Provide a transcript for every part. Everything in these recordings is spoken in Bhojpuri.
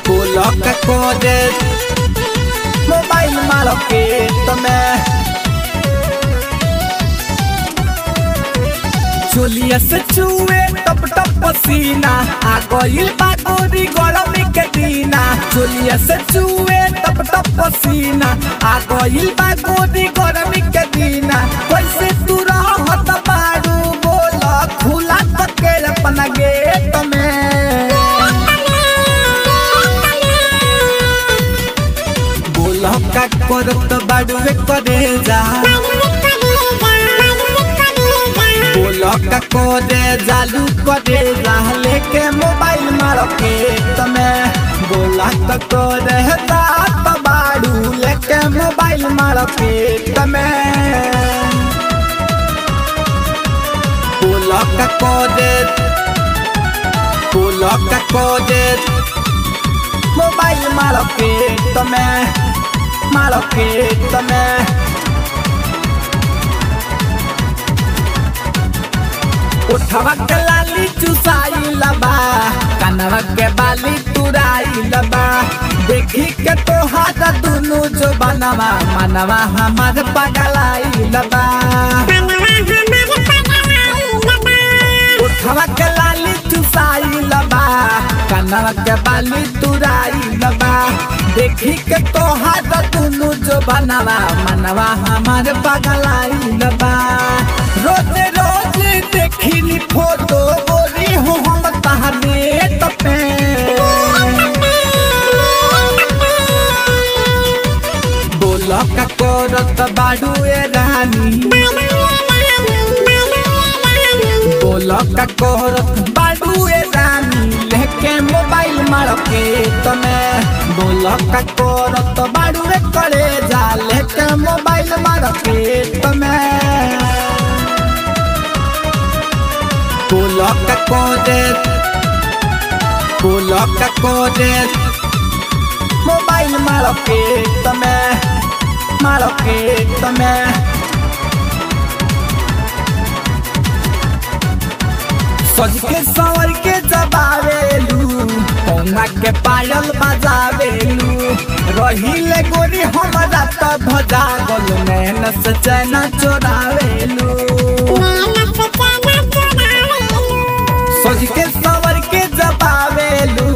Coloca codet mobile malo que tome चोलिया से चुए टप टप पसीना आ गइल बा गोरी गरमी के दीना चोलिया से चुए टप टप पसीना आ गइल बा गोरी गरमी के दीना कैसे तू रहत बारू बोला खुला तके अपना गेट में बोला का करत बारू करे जा बोलका कोदे जालू कोदे रहले के मोबाइल मारो के तमे बोलका कोदे दात बाड़ू लेके मोबाइल मारो के तमे बोलका कोदे मोबाइल मारो के तमे उठवा के लाली चुसाई लबा कनवा के बाली तुराई लबा देखी के तोहार दुनु जो बनवा मनवा हमार पगलाई लबा उठवा के लाली चुसाई लबा कनवा के बाली तुराई लबा देखी के तोहार दुनु जो बनवा मनवा हमार पगलाई लबा रोज रोज देखी फोटो बोली हूँ हम तहरे तपे बोला का करत बाड़ू ए रानी बोला का करत बाड़ू ए रानी लेके मोबाइल मारो के तमे बोला का करत बाड़ू रे करे जा लेके मोबाइल मारो के तमे Coloca codet mobile malo que tome सज के सवर के जबावेलू पौना के पायल बजावेलू रहिले गोरी हमरा त भजा गल नैन से चैन चोरावेलू सज के सवर के जबावेलू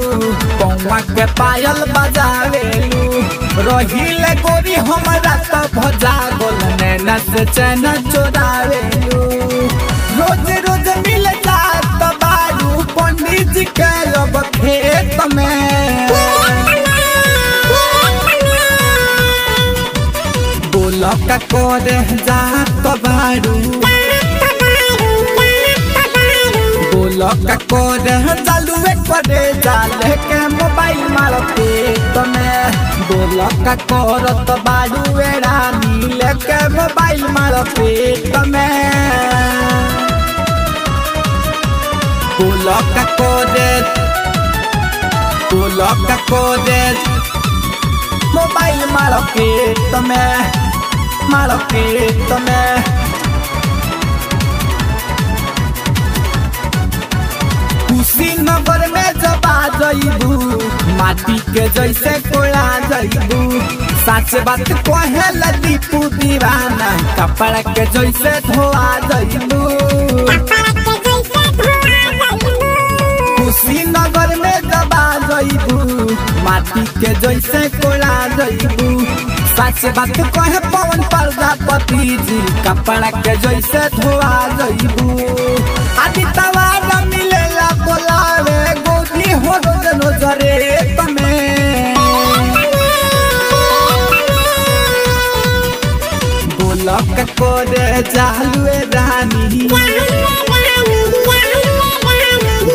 पौना के पायल बजावेलू रहिले गोरी हमरा त भजा गल नैन से चैन चोरावेलू रोज रोज मिल जात बारू पंडित जी के लब खेत में बोलका करे जात बारू बोलका करे जालुए करे जाले के मोबाइल मारो पेट में बोलका करत बारू ए रानी लेके मोबाइल मारो पेट में Coloca codet mobile malo que tome Kushinagar में जबा जइबू माटी के जैसे कोला जइबू सच बात कहे दीपू दीवाना कपड़ा के जैसे धोआ जइबू कुशीनगर में दबा जइबू माटी के जैसे कोला जइबू सच बात कहे पवन प्रजापति जी कपड़ा के जैसे धोआ जइबू आदि तवार मिलेला बोलावे गोदी हो नजरे तमे बोलका करे जालुए रानी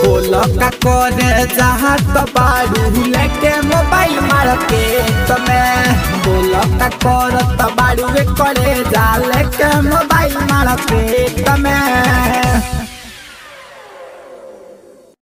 बोलका करे जात बारू लेके मोबाइल मारो के तमे बोलका करत बारू करे जा लेके